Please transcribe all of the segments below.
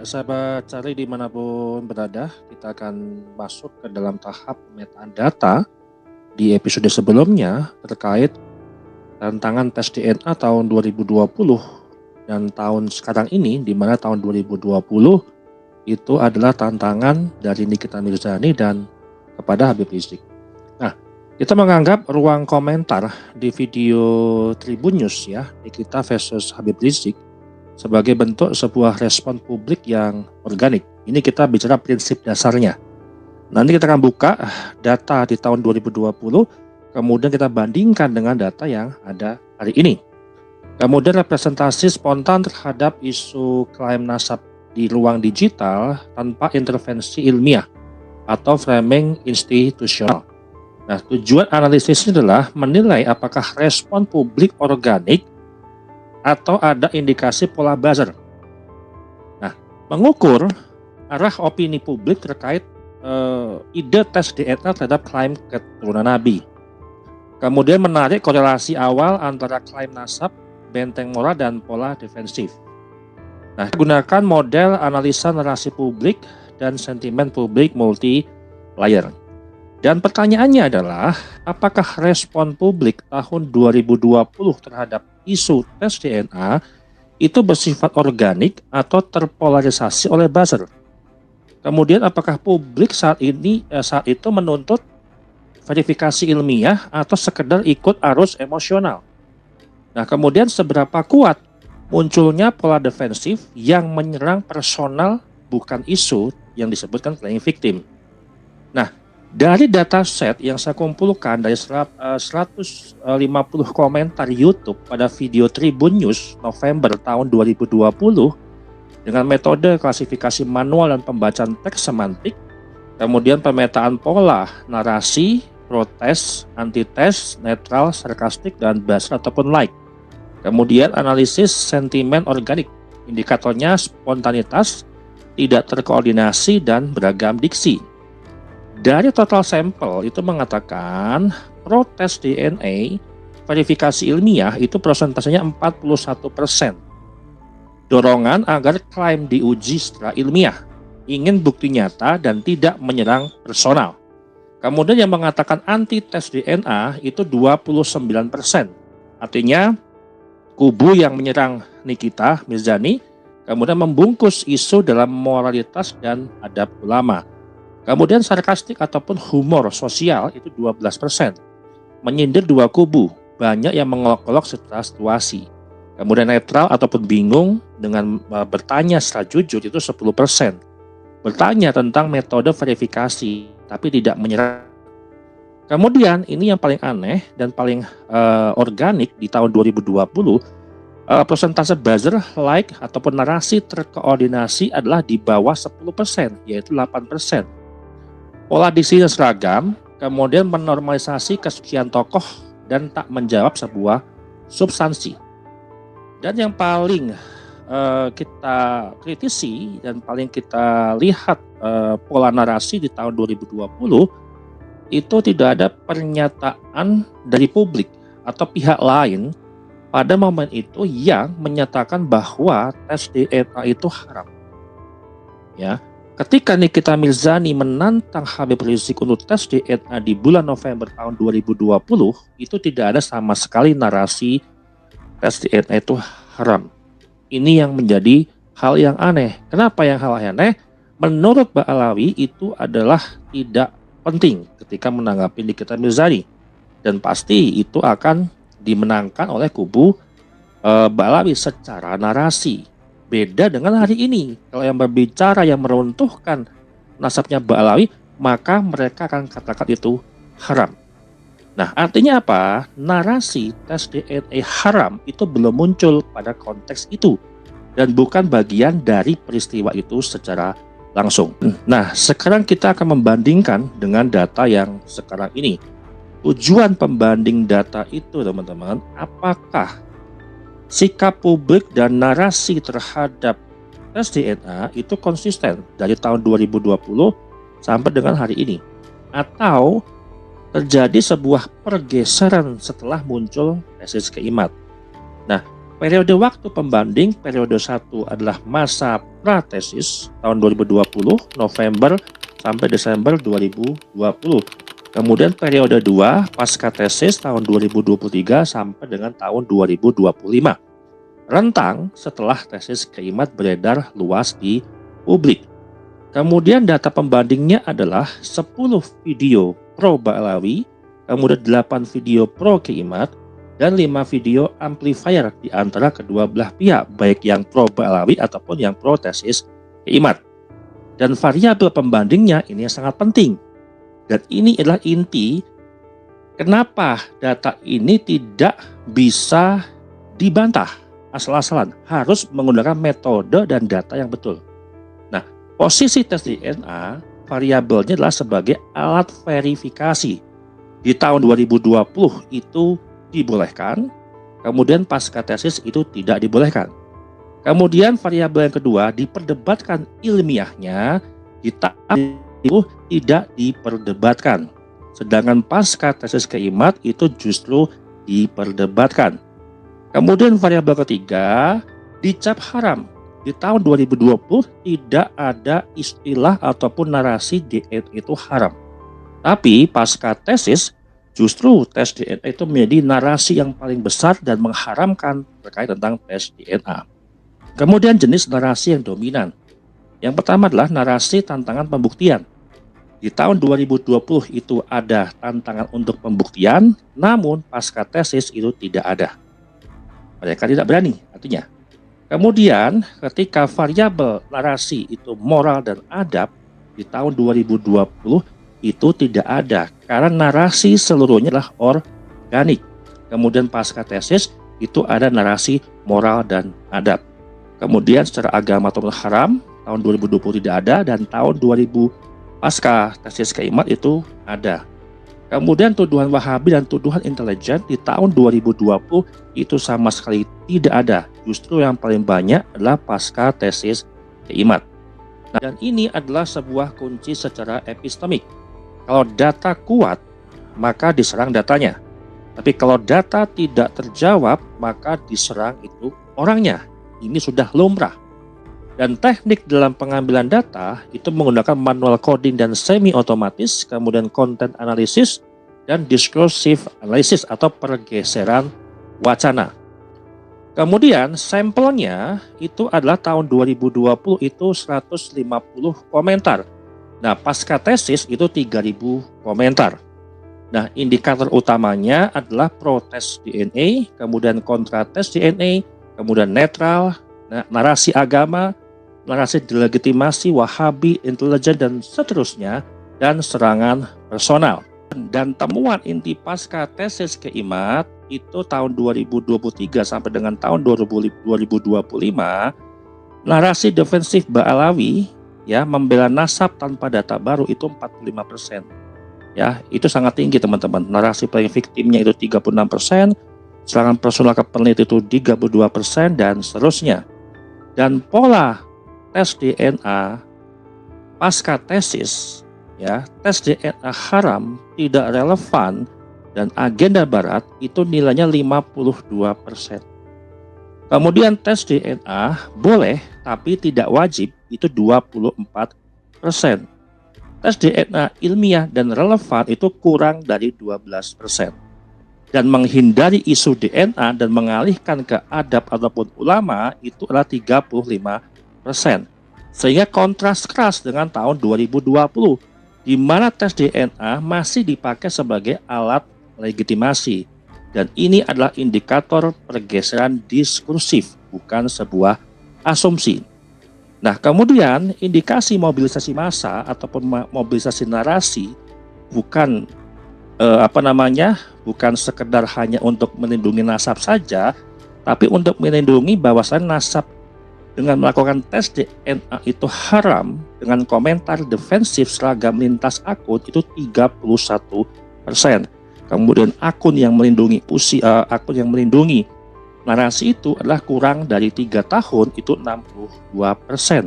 sahabat cari dimanapun berada, kita akan masuk ke dalam tahap pemetaan data di episode sebelumnya terkait tantangan tes DNA tahun 2020 dan tahun sekarang ini, di mana tahun 2020 itu adalah tantangan dari Nikita Mirzani dan kepada Habib Rizik. Nah, kita menganggap ruang komentar di video Tribun News ya, Nikita versus Habib Rizik sebagai bentuk sebuah respon publik yang organik. Ini kita bicara prinsip dasarnya. Nanti kita akan buka data di tahun 2020, kemudian kita bandingkan dengan data yang ada hari ini. Kemudian representasi spontan terhadap isu klaim nasab di ruang digital tanpa intervensi ilmiah atau framing institusional. Nah, tujuan analisisnya adalah menilai apakah respon publik organik atau ada indikasi pola buzzer. Nah, mengukur arah opini publik terkait ide tes DNA terhadap klaim keturunan Nabi. Kemudian menarik korelasi awal antara klaim nasab, benteng moral, dan pola defensif. Nah, gunakan model analisa narasi publik dan sentimen publik multi-layer. Dan pertanyaannya adalah, apakah respon publik tahun 2020 terhadap isu tes DNA itu bersifat organik atau terpolarisasi oleh buzzer? Kemudian apakah publik saat itu menuntut verifikasi ilmiah atau sekedar ikut arus emosional? Nah, kemudian seberapa kuat munculnya pola defensif yang menyerang personal bukan isu yang disebutkan playing victim? Nah, dari dataset yang saya kumpulkan dari 150 komentar YouTube pada video Tribun News November tahun 2020 dengan metode klasifikasi manual dan pembacaan teks semantik, kemudian pemetaan pola, narasi, protes, antites, netral, sarkastik, dan buzzer ataupun like. Kemudian analisis sentimen organik, indikatornya spontanitas, tidak terkoordinasi, dan beragam diksi. Dari total sampel itu mengatakan protes DNA verifikasi ilmiah itu persentasenya 41%. Dorongan agar klaim diuji secara ilmiah, ingin bukti nyata dan tidak menyerang personal. Kemudian yang mengatakan anti tes DNA itu 29%. Artinya kubu yang menyerang Nikita Mirzani kemudian membungkus isu dalam moralitas dan adab ulama. Kemudian sarkastik ataupun humor sosial itu 12%. Menyindir dua kubu, banyak yang mengolok-olok secara situasi. Kemudian netral ataupun bingung dengan bertanya secara jujur itu 10%. Bertanya tentang metode verifikasi tapi tidak menyerang. Kemudian ini yang paling aneh dan paling organik di tahun 2020, persentase buzzer, like ataupun narasi terkoordinasi adalah di bawah 10%, yaitu 8%. Pola disinya seragam, kemudian menormalisasi kesucian tokoh dan tak menjawab sebuah substansi. Dan yang paling kita kritisi dan paling kita lihat pola narasi di tahun 2020 itu tidak ada pernyataan dari publik atau pihak lain pada momen itu yang menyatakan bahwa tes DNA itu haram. Ya. Ketika Nikita Mirzani menantang Habib Rizik untuk tes DNA di bulan November tahun 2020, itu tidak ada sama sekali narasi tes DNA itu haram. Ini yang menjadi hal yang aneh. Kenapa yang hal yang aneh? Menurut Mbak Alawi itu adalah tidak penting ketika menanggapi Nikita Mirzani. Dan pasti itu akan dimenangkan oleh kubu Mbak Alawi secara narasi. Beda dengan hari ini, kalau yang berbicara yang meruntuhkan nasabnya Mbak Alawi, maka mereka akan katakan itu haram. Nah, artinya apa? Narasi tes DNA haram itu belum muncul pada konteks itu dan bukan bagian dari peristiwa itu secara langsung. Nah, sekarang kita akan membandingkan dengan data yang sekarang ini. Tujuan pembanding data itu, teman-teman, apakah sikap publik dan narasi terhadap tes DNA itu konsisten dari tahun 2020 sampai dengan hari ini, atau terjadi sebuah pergeseran setelah muncul tesis Keimat. Nah, Periode waktu pembanding periode 1 adalah masa pratesis tahun 2020 November sampai Desember 2020. Kemudian periode 2 pasca tesis tahun 2023 sampai dengan tahun 2025. Rentang setelah tesis KIMAT beredar luas di publik. Kemudian data pembandingnya adalah 10 video pro Ba'alawi, kemudian 8 video pro KIMAT, dan 5 video amplifier di antara kedua belah pihak, baik yang pro Ba'alawi ataupun yang pro tesis KIMAT. Dan variabel pembandingnya ini yang sangat penting. Dan ini adalah inti kenapa data ini tidak bisa dibantah asal-asalan, harus menggunakan metode dan data yang betul. Nah, posisi tes DNA variabelnya adalah sebagai alat verifikasi. Di tahun 2020 itu dibolehkan, kemudian pasca tesis itu tidak dibolehkan. Kemudian variabel yang kedua diperdebatkan ilmiahnya, di tahun itu tidak diperdebatkan. Sedangkan pasca tesis KIMAT itu justru diperdebatkan. Kemudian variabel ketiga dicap haram. Di tahun 2020 tidak ada istilah ataupun narasi DNA itu haram. Tapi pasca tesis justru tes DNA itu menjadi narasi yang paling besar dan mengharamkan terkait tentang tes DNA. Kemudian jenis narasi yang dominan. Yang pertama adalah narasi tantangan pembuktian. Di tahun 2020 itu ada tantangan untuk pembuktian, namun pasca tesis itu tidak ada. Mereka tidak berani, artinya. Kemudian ketika variabel narasi itu moral dan adab, di tahun 2020 itu tidak ada, karena narasi seluruhnya adalah organik. Kemudian pasca tesis itu ada narasi moral dan adab. Kemudian secara agama atau haram, tahun 2020 tidak ada, dan tahun 2000 pasca tesis KIMAT itu ada. Kemudian tuduhan Wahabi dan tuduhan intelijen di tahun 2020 itu sama sekali tidak ada. Justru yang paling banyak adalah pasca tesis KIMAT. Nah, dan ini adalah sebuah kunci secara epistemik. Kalau data kuat, maka diserang datanya. Tapi kalau data tidak terjawab, maka diserang itu orangnya. Ini sudah lumrah. Dan teknik dalam pengambilan data itu menggunakan manual coding dan semi otomatis, kemudian content analysis dan discursive analysis atau pergeseran wacana. Kemudian sampelnya itu adalah tahun 2020 itu 150 komentar. Nah, pasca tesis itu 3000 komentar. Nah, indikator utamanya adalah pro-tes DNA, kemudian kontra-tes DNA, kemudian netral, narasi agama, narasi delegitimasi, Wahabi, intelijen, dan seterusnya, dan serangan personal. Dan temuan inti pasca tesis KIMAT itu tahun 2023 sampai dengan tahun 2025, narasi defensif Ba'alawi ya membela nasab tanpa data baru itu 45%. Ya, itu sangat tinggi teman-teman. Narasi playing victimnya itu 36%, serangan personal ke peneliti itu 32%, dan seterusnya. Dan pola tes DNA pasca tesis, ya, tes DNA haram, tidak relevan, dan agenda barat itu nilainya 52%. Kemudian tes DNA boleh tapi tidak wajib itu 24%. Tes DNA ilmiah dan relevan itu kurang dari 12%. Dan menghindari isu DNA dan mengalihkan ke adab ataupun ulama itu adalah 35%. Sehingga kontras keras dengan tahun 2020, di mana tes DNA masih dipakai sebagai alat legitimasi. Dan ini adalah indikator pergeseran diskursif, bukan sebuah asumsi. Nah, kemudian indikasi mobilisasi massa ataupun mobilisasi narasi bukan bukan sekedar hanya untuk melindungi nasab saja, tapi untuk melindungi bahwasannya nasab dengan melakukan tes DNA itu haram dengan komentar defensif seragam lintas akun itu 31%. Kemudian akun yang melindungi narasi itu adalah kurang dari 3 tahun itu 62%.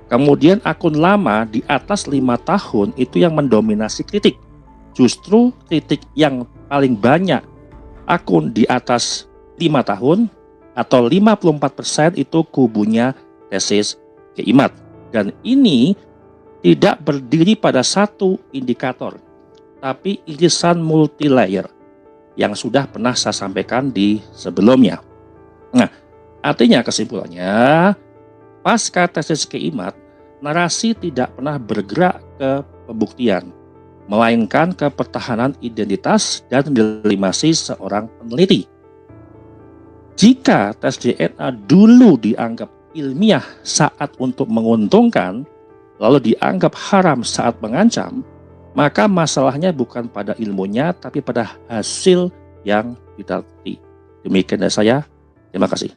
Kemudian akun lama di atas 5 tahun itu yang mendominasi kritik. Justru kritik yang paling banyak akun di atas 5 tahun atau 54% itu kubunya tesis Keimat. Dan ini tidak berdiri pada satu indikator, tapi irisan multi-layer yang sudah pernah saya sampaikan di sebelumnya. Nah, artinya kesimpulannya, pasca tesis Keimat, narasi tidak pernah bergerak ke pembuktian, melainkan ke pertahanan identitas dan legitimasi seorang peneliti. Jika tes DNA dulu dianggap ilmiah saat untuk menguntungkan, lalu dianggap haram saat mengancam, maka masalahnya bukan pada ilmunya, tapi pada hasil yang diteliti. Demikian dari saya, terima kasih.